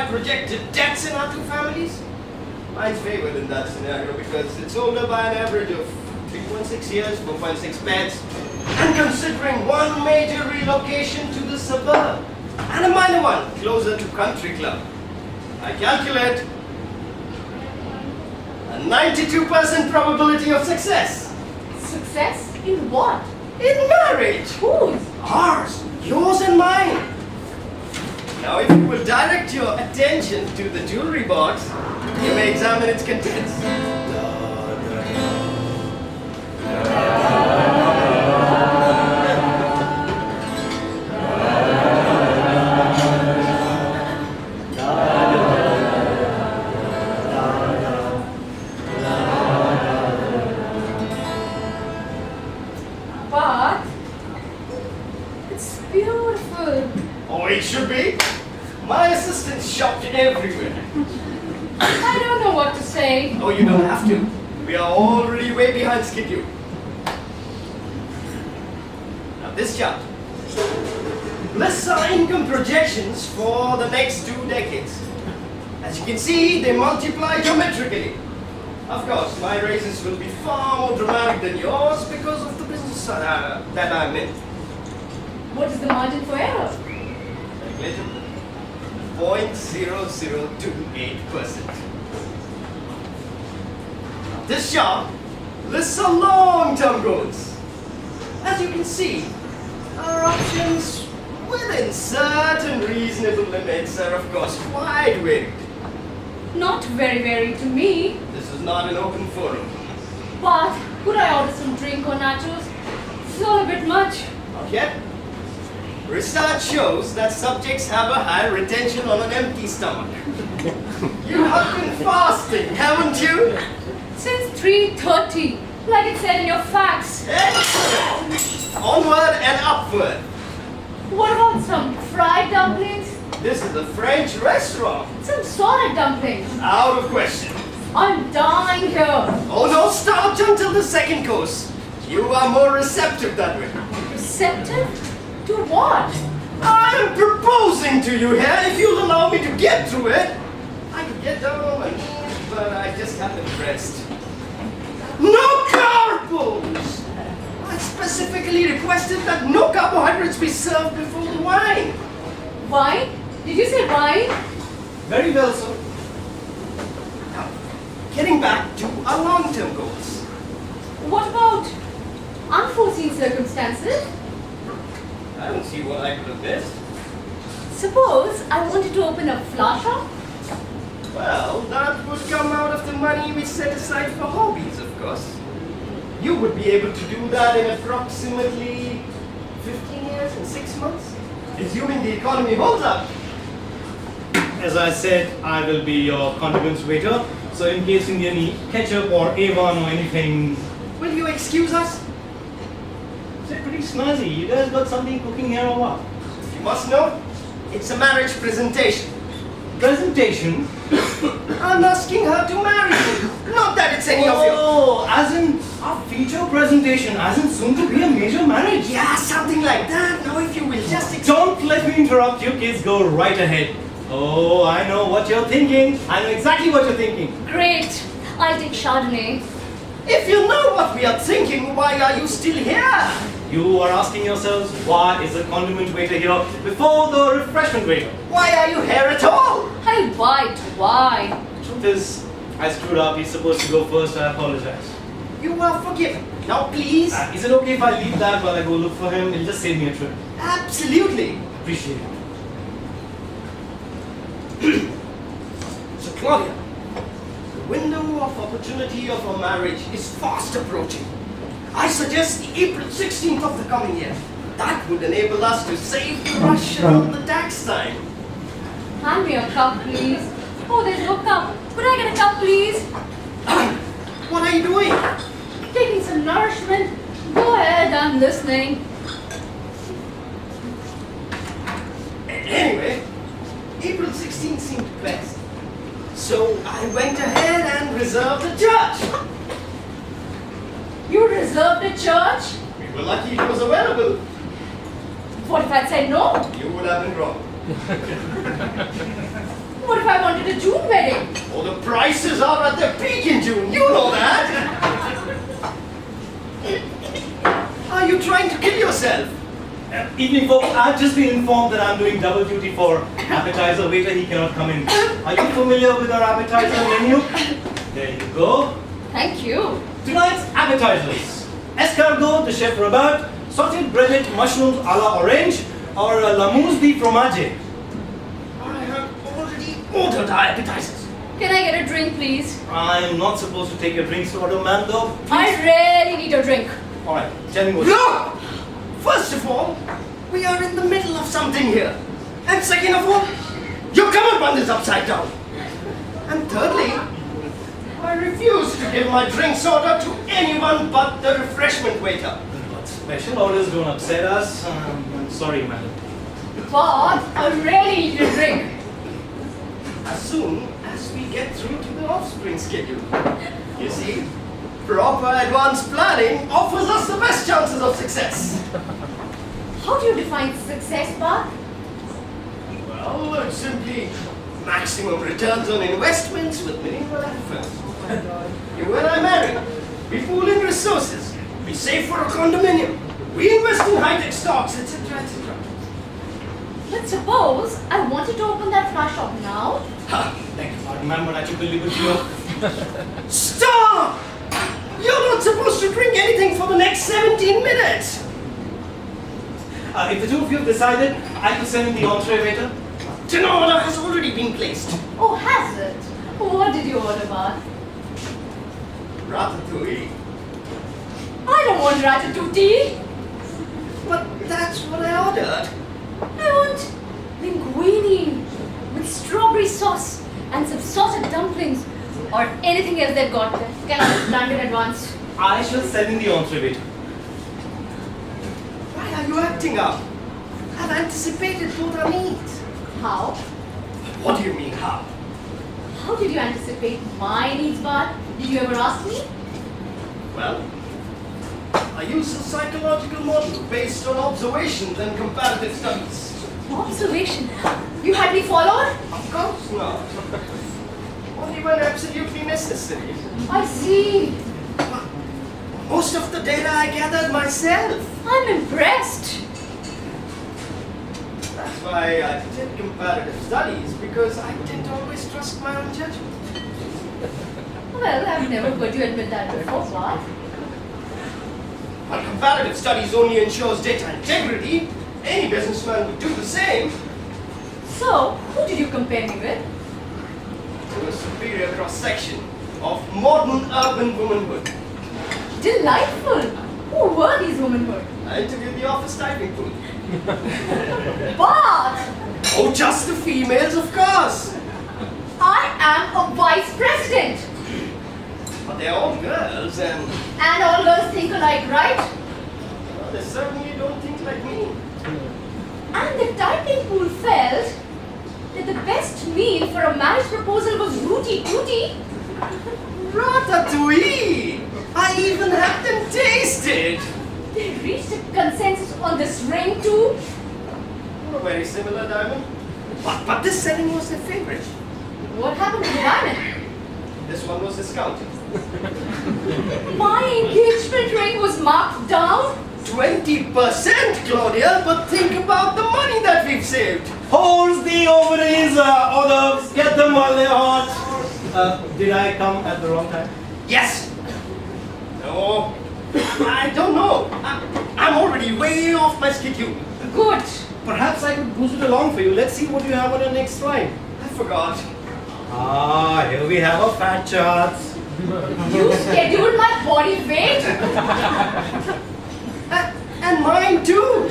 by projected deaths in our two families? Mine's favored in that scenario because it's older by an average of 3.6 years, 4.6 beds, and considering one major relocation to the suburb and a minor one closer to country club, I calculate a 92% probability of success. Success? In what? In marriage! Whose? Ours, yours and mine. Now if you will direct your attention to the jewelry box, you may examine its contents. But it's beautiful. Oh, it should be. My assistant shopped everywhere. I don't know what to say. Oh, you don't have to. We are already way behind schedule. Now this chart lists our income projections for the next 2 decades. As you can see, they multiply geometrically. Of course, my raises will be far more dramatic than yours because of the business that I'm in. What is the margin for error? Negligible. 0.0028%. This chart lists our long-term goals. As you can see, our options within certain reasonable limits are of course quite varied. Not very varied to me. This is not an open forum. But could I order some drink or nachos? It's all a bit much. Not yet. Research shows that subjects have a higher retention on an empty stomach. You have been fasting, haven't you? Since 3:30, like it said in your facts. Excellent. Onward and upward. What about some fried dumplings? This is a French restaurant. Some solid dumplings. Out of question. I'm dying here. Oh no, stop until the second course. You are more receptive that way. Receptive? To what? I am proposing to you here. If you'll allow me to get through it, I could get down on my knees, but I just haven't pressed. No carbs! I specifically requested that no carbohydrates be served before the wine. Wine? Did you say wine? Very well, sir. Now, getting back to our long-term goals. What about unforeseen circumstances? I don't see what I could have missed. Suppose I wanted to open a flower shop? Well, that would come out of the money we set aside for hobbies, of course. You would be able to do that in approximately 15 years and 6 months, assuming the economy holds up. As I said, I will be your condiments waiter. So in case you need any ketchup or Avon or anything, Will you excuse us? it's pretty snazzy. You guys got something cooking here or what? You must know, it's a marriage presentation. Presentation? I'm asking her to marry you. Not that it's any of your... Oh, as in a feature presentation, as in soon to be a major marriage. Yeah, something like that. Now if you will just... Don't let me interrupt you kids, go right ahead. Oh, I know what you're thinking. I know exactly what you're thinking. Great. I'll take Chardonnay. If you know what we are thinking, why are you still here? You are asking yourselves, why is the condiment waiter here before the refreshment waiter? Why are you here at all? I'll bite. Why? Truth is, I screwed up. He's supposed to go first. I apologize. You are forgiven. Now please... Is it okay if I leave that while I go look for him? It'll just save me a trip. Absolutely. Appreciate it. So Claudia, the window of opportunity of our marriage is fast approaching. I suggest the April 16th of the coming year. That would enable us to save the rush around the tax time. Hand me a cup, please. Oh, there's no cup. Could I get a cup, please? What are you doing? Taking some nourishment. Go ahead, I'm listening. Anyway, April 16th seemed best. So I went ahead and reserved a church. You reserved a church? We were lucky it was available. What if I'd said no? You would have been wrong. What the June wedding. Oh, the prices are at their peak in June. You know that. Are you trying to kill yourself? Evening, folks. I've just been informed that I'm doing double duty for appetizer. Waiter, he cannot come in. Are you familiar with our appetizer menu? There you go. Thank you. Tonight's appetizers. Escargot de chef Robert, sautéed breaded mushrooms à la orange, or la mousse de fromage. I have already ordered our appetizers. Can I get a drink, please? I'm not supposed to take your drinks order, man, though. I really need a drink. Alright, tell me what. Look! First of all, we are in the middle of something here. And second of all, your cummerbund is upside down. And thirdly, I refuse to give my drinks order to anyone but the refreshment waiter. But special orders don't upset us. I'm sorry, madam. But I really need a drink. As soon as we get through to the offspring schedule. You see, proper advanced planning offers us the best chances of success. How do you define success, Bart? Well, it's simply maximum returns on investments with minimal effort. You and I marry. We pool in resources. We save for a condominium. We invest in high-tech stocks, etc., etc. Let's suppose I wanted to open that flash shop now. Ha! Thank you, pardon, ma'am, but I took the liberty of. Stop! You're not supposed to drink anything for the next 17 minutes. If the two of you have decided, I can send in the entree waiter. Dinner order has already been placed. Oh, has it? What did you order, Bart? Ratatouille. I don't want ratatouille. But that's what I ordered. I want linguine with strawberry sauce and some salted dumplings or anything else they've got there. Can I plan in advance? I shall send in the entree waiter. Why are you acting up? I've anticipated both our needs. How? What do you mean, how? How did you anticipate my needs, Bart? Did you ever ask me? Well, I use a psychological model based on observations and comparative studies. Observation. You had me followed? Of course not. Only when absolutely necessary. I see. Most of the data I gathered myself. I'm impressed. That's why I did comparative studies, because I didn't always trust my own judgment. Well, I've never heard you admit that before, Bart. While comparative studies only ensures data integrity, any businessman would do the same. So, who did you compare me with? To a superior cross-section of modern urban womanhood. Delightful. Who were these womanhood? I interviewed the office typing pool. Bart! Oh, just the females, of course. I am a vice president. But they're all girls, and And all girls think alike, right? well, they certainly don't think like me. And the typing pool felt that the best meal for a marriage proposal was rooty tooty. Ratatouille! I even had them tasted. They reached a consensus on this ring too. Oh, very similar, Diamond. But this setting was their favorite. What happened to the diamond? This one was discounted. My engagement ring was marked down. 20%, Claudia, but think about the money that we've saved. Hold the ovaries, orders, get them while they're hot. Did I come at the wrong time? Yes. No. I don't know. I'm already way off my schedule. Good. Perhaps I could boost it along for you. Let's see what you have on your next slide. I forgot. Ah, here we have a fat chart. You scheduled my body weight. And mine too.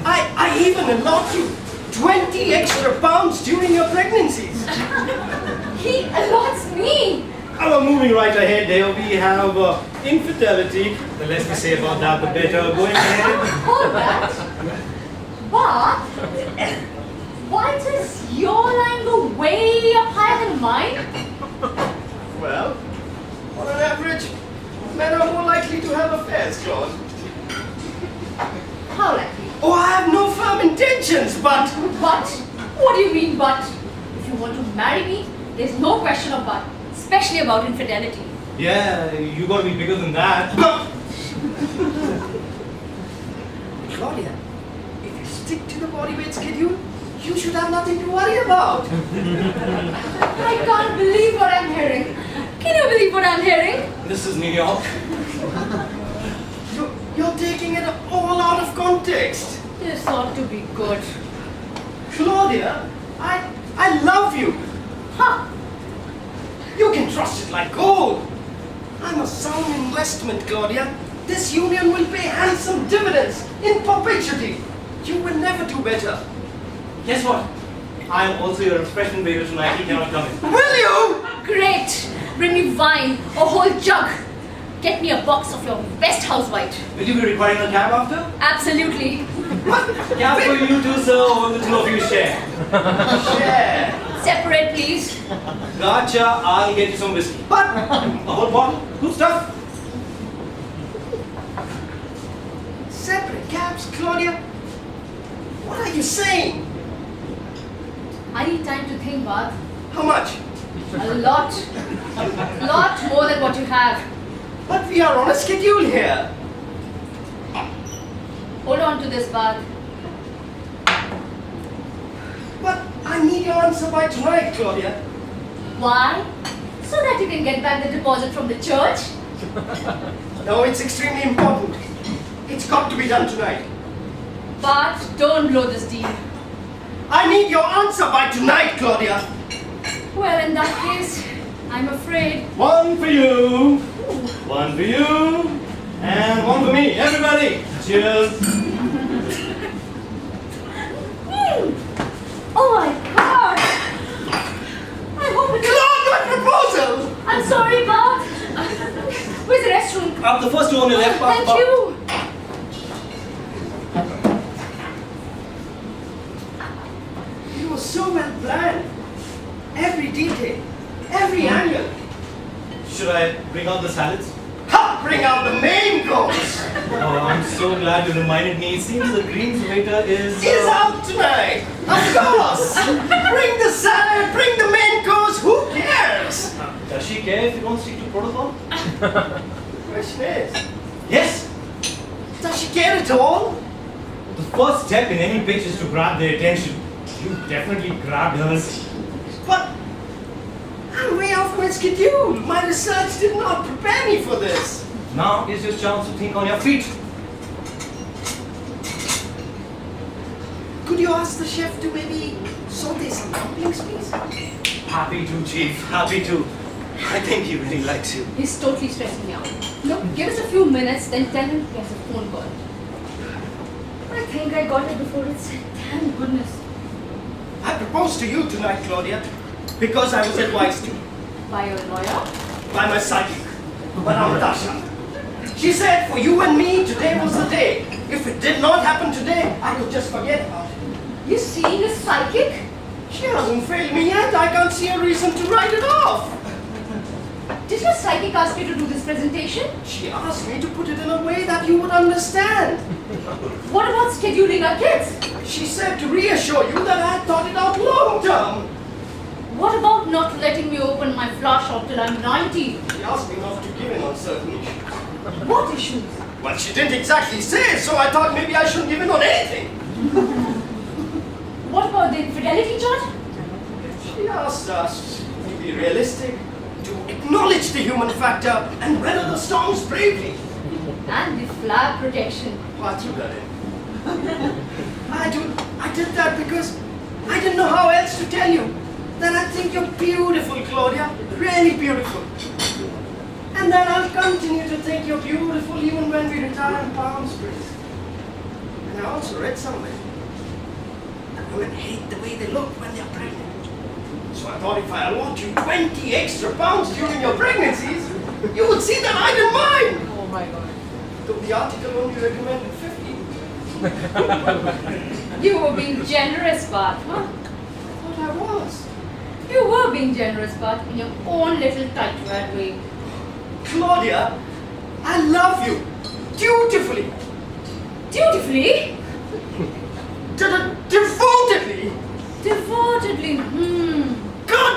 I even allowed you 20 extra pounds during your pregnancies. He allots me. Moving right ahead, there we have infidelity. The less we say about that, the better. Going ahead. All that. But why does your line go way up higher than mine? Well, on an average, men are more likely to have affairs, Claude. How likely? Oh, I have no firm intentions, but... But? What do you mean, but? If you want to marry me, there's no question of but, especially about infidelity. Yeah, you gotta be bigger than that. Claudia, if you stick to the body weight schedule, you should have nothing to worry about. I can't believe what I'm hearing. Can you believe what I'm hearing? This is New York. You're taking it all out of context. This ought to be good. Claudia, I love you. Huh? You can trust it like gold. I'm a sound investment, Claudia. This union will pay handsome dividends in perpetuity. You will never do better. Guess what? I am also your refreshment waiter tonight. You cannot come in. Will you? Great! Bring me wine, a whole jug. Get me a box of your best house white. Will you be requiring a cab after? Absolutely. Cab for you too, sir, or will the two of you share? Share. Separate, please. Gotcha, I'll get you some whiskey. But A whole bottle? Good stuff. separate cabs, Claudia? What are you saying? I need time to think, Bart. How much? A lot. A lot more than what you have. But we are on a schedule here. Hold on to this, Bart. But I need your answer by tonight, Claudia. Why? So that you can get back the deposit from the church? No, it's extremely important. It's got to be done tonight. Bart, don't blow this deal. I need your answer by tonight, Claudia. Well, in that case, I'm afraid. One for you, one for you, and one for me. Everybody, cheers. Oh my God! I hope it Claude, my proposal! I'm sorry, Bart. Where's the restroom? Up the first two on your left. Thank you. It was so well planned. Every detail, every angle. Should I bring out the salads? Ha! Bring out the main course! Oh, I'm so glad you reminded me. It seems the greens waiter is... Is out tonight! Of course! Bring the salad, bring the main course, who cares? Does she care if you don't stick to protocol? The question is, Yes. does she care at all? The first step in any pitch is to grab their attention. You definitely grabbed hers. But I'm way off my schedule. My research did not prepare me for this. Now is your chance to think on your feet. Could you ask the chef to maybe saute some dumplings, please? Happy to, Chief. Happy to. I think he really likes you. He's totally stressing me out. Look, give us a few minutes, then tell him he has a phone call. I think I got it before it said, thank goodness. I proposed to you tonight, Claudia, because I was advised to By your lawyer? by my psychic, Madame Tasha. She said for you and me, today was the day. If it did not happen today, I could just forget about it. You seeing a psychic? She hasn't failed me yet. I can't see a reason to write it off. Did your psychic ask you to do this presentation? She asked me to put it in a way that you would understand. What about scheduling our kids? She said to reassure you that I had thought it out long term. What about not letting me open my flower shop till I'm 90? She asked me not to give in on certain issues. What issues? Well, she didn't exactly say, so I thought maybe I shouldn't give in on anything. What about the infidelity charge? She asked us to be realistic, to acknowledge the human factor, and weather the storms bravely. And the flag protection. What you got in? I did that because I didn't know how else to tell you that I think you're beautiful, Claudia, really beautiful. And that I'll continue to think you're beautiful even when we retire in Palm Springs. And I also read somewhere that women hate the way they look when they're pregnant. So I thought if I allowed you 20 extra pounds during your pregnancies, you would see that I didn't mind. Oh my God. Though the article only recommended 50. You were being generous, Bart, huh? I thought I was. You were being generous, Bart, in your own little tight way. Claudia, I love you. Dutifully. Dutifully? Devotedly. Devotedly. God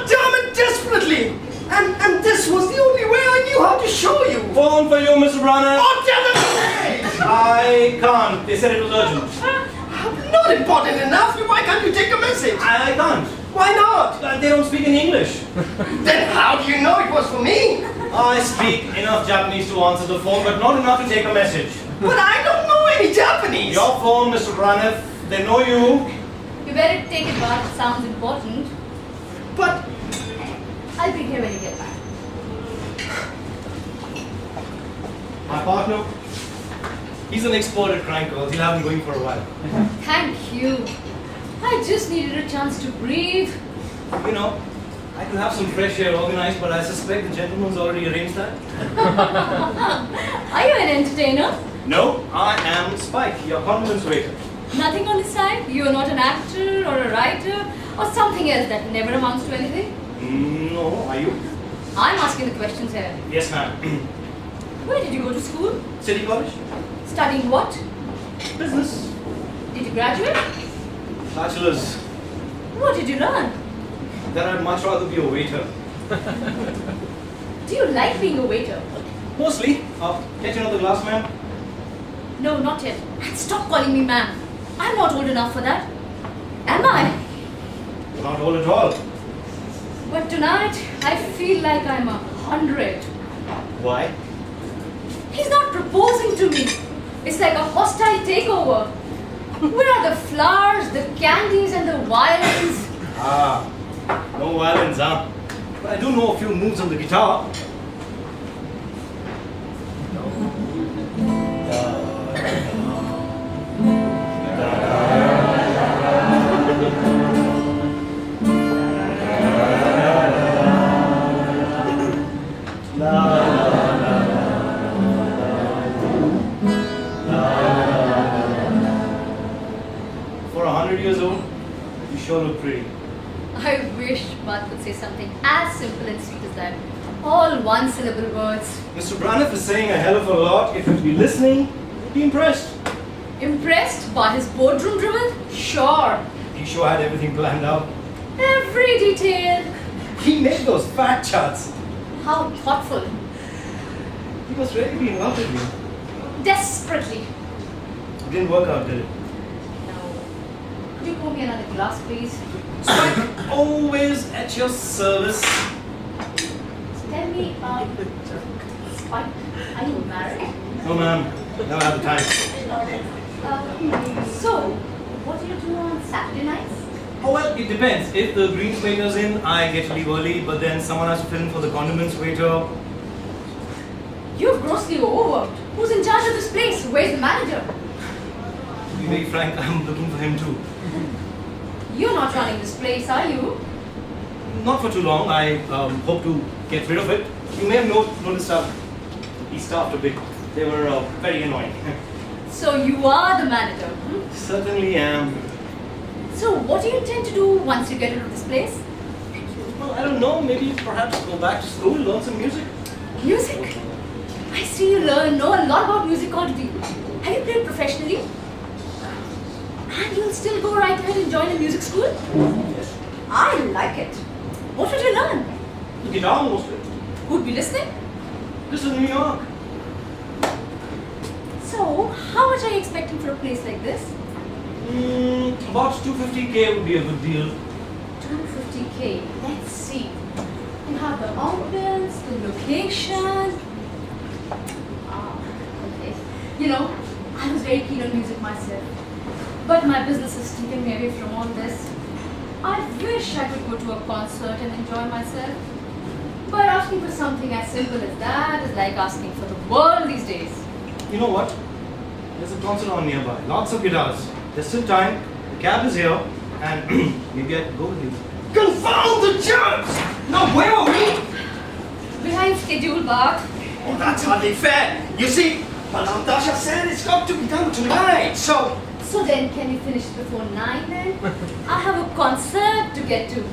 phone for you, Mr. Brana. Oh, tell them to wait! I can't. They said it was urgent. Not important enough. Why can't you take a message? I can't. Why not? They don't speak in English. Then how do you know it was for me? I speak enough Japanese to answer the phone, but not enough to take a message. But I don't know any Japanese. Your phone, Mr. Brana. They know you. You better take it back. It sounds important. But I'll be here when you get back. My partner, he's an expert at crank calls. He'll have him going for a while. Thank you. I just needed a chance to breathe. You know, I could have some fresh air organized, but I suspect the gentleman's already arranged that. Are you an entertainer? No, I am Spike, your condiments waiter. Nothing on the side? You're not an actor or a writer or something else that never amounts to anything? No, are you? I'm asking the questions here. Yes, ma'am. Where did you go to school? City College? Studying what? Business. Did you graduate? Bachelor's. What did you learn? That I'd much rather be a waiter. Do you like being a waiter? Mostly. Get you another glass, ma'am? No, not yet. And stop calling me ma'am. I'm not old enough for that. Am I? You're not old at all. But tonight, I feel like I'm 100. Why? He's not proposing to me. It's like a hostile takeover. Where are the flowers, the candies, and the violins? No violins, huh? But I do know a few moves on the guitar. For 100 years old, you sure look pretty. I wish Bart could say something as simple and sweet as that. All one-syllable words. Mr. Braniff is saying a hell of a lot. If you'd be listening, you'd be impressed. Impressed by his boardroom drivel? Sure. He sure had everything planned out. Every detail. He made those fat charts. How thoughtful. He must really be in love with me. Desperately. It didn't work out, did it? No. Could you pour me another glass, please? Spike, always at your service. Tell me, Spike, are you married? No, ma'am. Never had the time. So, what do you do on Saturday nights? Oh, well, it depends. If the greens waiter's in, I get to leave early, but then someone has to fill in for the condiments waiter. You've grossly overworked. Who's in charge of this place? Where's the manager? To be very frank, I'm looking for him too. You're not running this place, are you? Not for too long. I hope to get rid of it. You may have noticed he staffed a bit. They were very annoying. So you are the manager, hmm? Certainly am. So what do you intend to do once you get rid of this place? Well, I don't know. Maybe perhaps go back to school, learn some music. Music? I see you know a lot about music already. Have you played professionally? And you'll still go right ahead and join a music school? Yes. I like it. What would you learn? The guitar mostly. Who'd be listening? This is New York. So, how much are you expecting for a place like this? About 250K would be a good deal. 250K. Let's see. You have the ambience, the location. Okay. You know, I was very keen on music myself. But my business is keeping me away from all this. I wish I could go to a concert and enjoy myself. But asking for something as simple as that is like asking for the world these days. You know what? There's a concert on nearby. Lots of guitars. There's still time. The cab is here. And you get go with me. confound the germs! Now where are we? Behind schedule, Bart. Oh, that's hardly fair. You see, Madame Dasha said it's got to be done tonight, so... So then, can you finish it before 9 then? I have a concert to get to.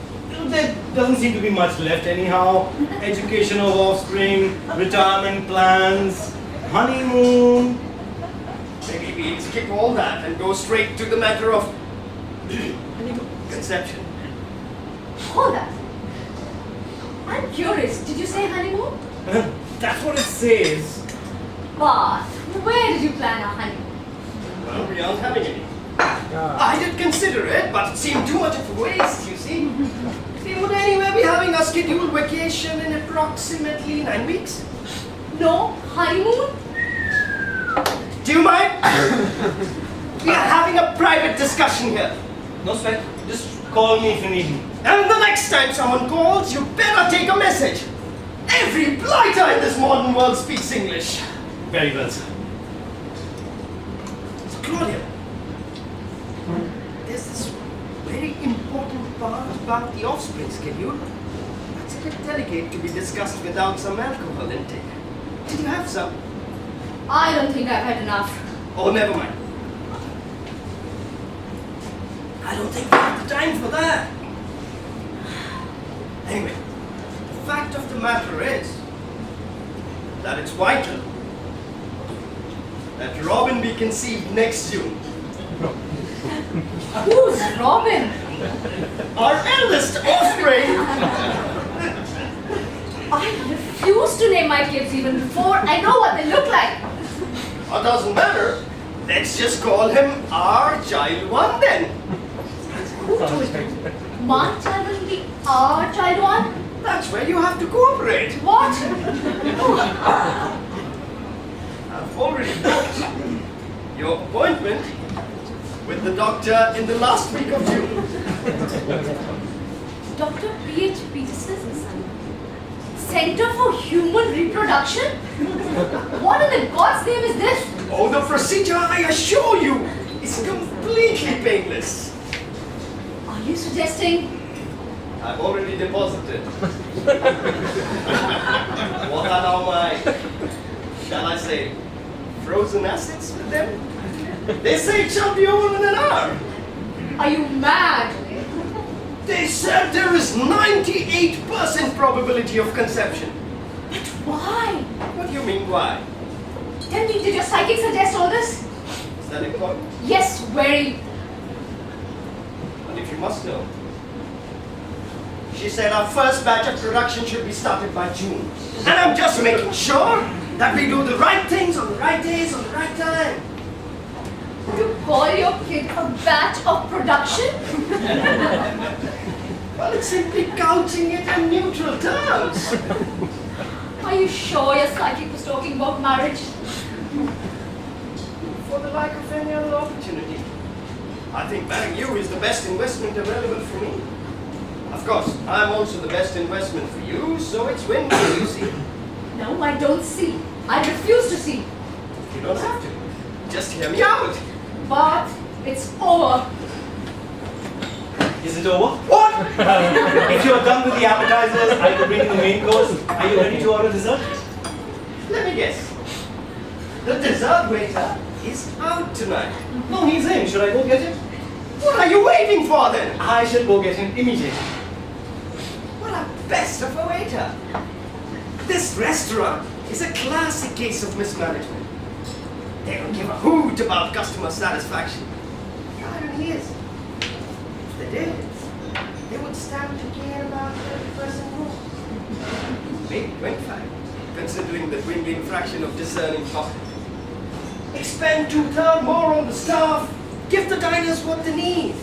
There doesn't seem to be much left anyhow. Education of offspring, retirement plans, honeymoon. Maybe we'll skip all that and go straight to the matter of conception. Hold that. I'm curious. Did you say honeymoon? That's what it says. But where did you plan a honeymoon? Well, we aren't having any. I did consider it, but it seemed too much of a waste, you see. We would anyway be having a scheduled vacation in approximately 9 weeks. No honeymoon? Do you mind? We are having a private discussion here. No sweat. Just call me if you need me. And the next time someone calls, you better take a message. Every blighter in this modern world speaks English. Very well, sir. So, Claudia, there's this very important part about the offspring schedule. It's a bit delicate to be discussed without some alcohol intake. Did you have some? I don't think I've had enough. Oh, never mind. I don't think we have the time for that. Anyway, the fact of the matter is that it's vital that Robin be conceived next June. Who's Robin? Our eldest offspring. I refuse to name my kids even before I know what they look like. It doesn't matter. Let's just call him our child one then. Who told you? My child will be our child one? That's where you have to cooperate. What? I've already booked your appointment with the doctor in the last week of June. Dr. P.H. Peterson's Center for Human Reproduction? What in the God's name is this? Oh, the procedure, I assure you, is completely painless. Are you suggesting? I've already deposited. What are now my, shall I say, frozen assets with them? They say it shall be over in an hour. Are you mad? They said there is 98% probability of conception. But why? What do you mean, why? Tell me, did your psychic suggest all this? Is that important? Yes, very. But if you must know, she said our first batch of production should be started by June. And I'm just making sure that we do the right things on the right days, on the right time. You call your kid a batch of production? Well, it's simply couching it in neutral terms. Are you sure your psychic was talking about marriage? For the lack of any other opportunity. I think marrying you is the best investment available for me. Of course, I'm also the best investment for you, so it's win-win, you see. No, I don't see. I refuse to see. You don't have to. Just hear me out. But it's over. Is it over? What? If you are done with the appetizers, I will bring in the main course. Are you ready to order dessert? Let me guess. The dessert waiter is out tonight. No, he's in. Should I go get him? What are you waiting for then? I shall go get him immediately. What a best of a waiter. This restaurant is a classic case of mismanagement. They don't give a hoot about customer satisfaction. The irony is, if they did, they would stand to gain about 30% more. Maybe 25, considering the dwindling fraction of discerning profit. Expend 2/3 more on the staff. Give the diners what they need.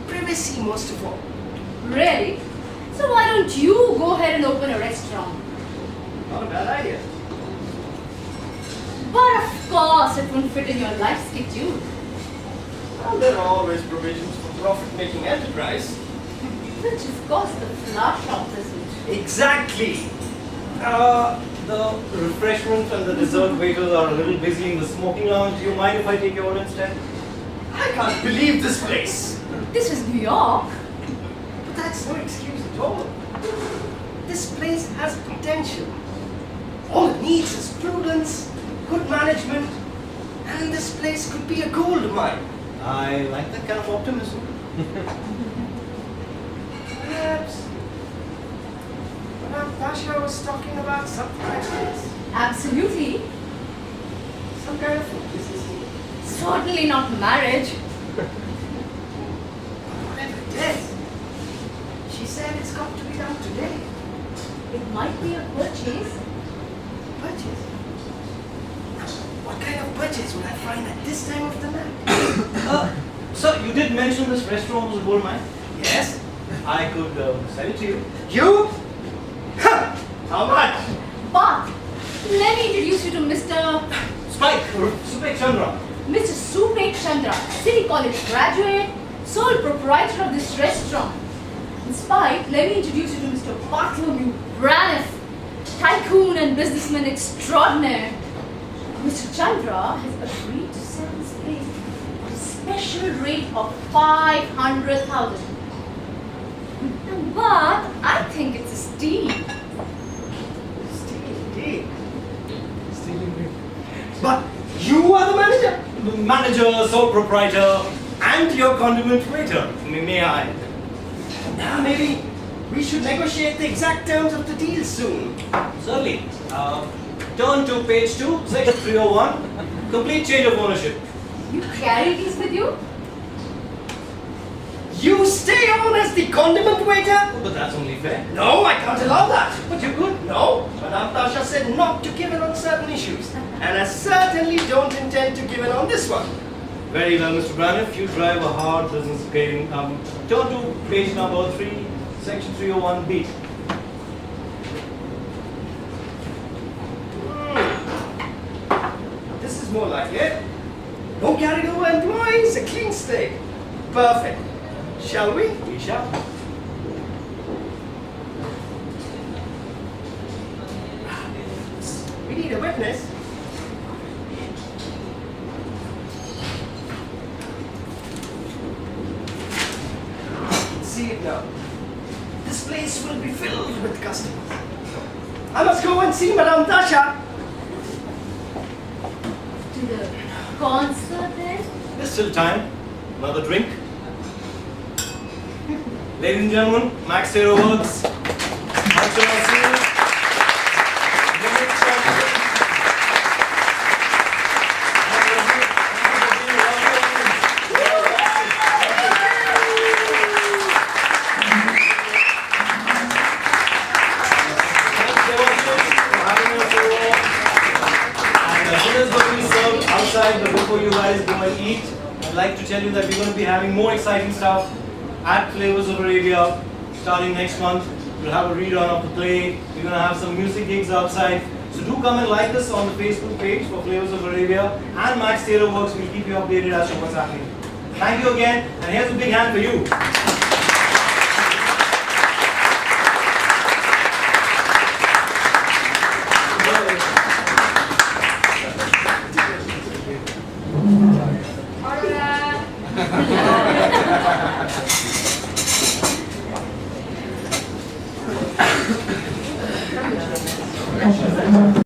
Privacy most of all. Really? So why don't you go ahead and open a restaurant? Not a bad idea. But of course it won't fit in your life schedule. Well, there are always provisions for profit-making enterprise. Which of course the flower shop isn't. Exactly. The refreshments and the dessert waiters are a little busy in the smoking lounge. Do you mind if I take your order instead? I can't believe this place. This is New York. But that's no excuse at all. This place has potential. All it needs is prudence, good management, and this place could be a gold mine. I like that kind of optimism. Perhaps when Tasha was talking about something like this, Absolutely. some kind of business deal. Certainly not marriage. Whatever it is, she said it's got to be done today. It might be a purchase. Purchase. What kind of budgets would I find at this time of the night? Sir, you did mention this restaurant was a gold mine. Yes? I could sell it to you. You? Ha! How much? But let me introduce you to Mr. Spike, Supek Chandra. Mr. Supek Chandra, City College graduate, sole proprietor of this restaurant. And Spike, let me introduce you to Mr. Bartholomew Braniff, tycoon and businessman extraordinaire. Mr. Chandra has agreed to sell this place at a special rate of 500,000. But I think it's a steal. Indeed. But you are the manager? The manager, sole proprietor, and your condiment waiter. May I? Now maybe we should negotiate the exact terms of the deal soon. Certainly. Turn to page 2, section 301. Complete change of ownership. You carry these with you? You stay on as the condiment waiter? But that's only fair. No, I can't allow that. But you could. No, Madame Tasha said not to give in on certain issues. And I certainly don't intend to give in on this one. Very well, Mr. Braniff. You drive a hard business game. Turn to page number 3, section 301B. This is more like it. No carried over employees, a clean slate. Perfect. Shall we? We shall. We need a witness. See it now. This place will be filled with customers. I must go and see Madame Tasha. To the concert then? There's still time. Another drink. Ladies and gentlemen, Max Taylor Works. Max Taylor outside, but before you guys go and eat, I'd like to tell you that we're going to be having more exciting stuff at Flavors of Arabia starting next month. We'll have a rerun of the play. We're going to have some music gigs outside. So do come and like us on the Facebook page for Flavors of Arabia and Max Taylor Works. We'll keep you updated as to what's happening. Thank you again, and here's a big hand for you. Alright.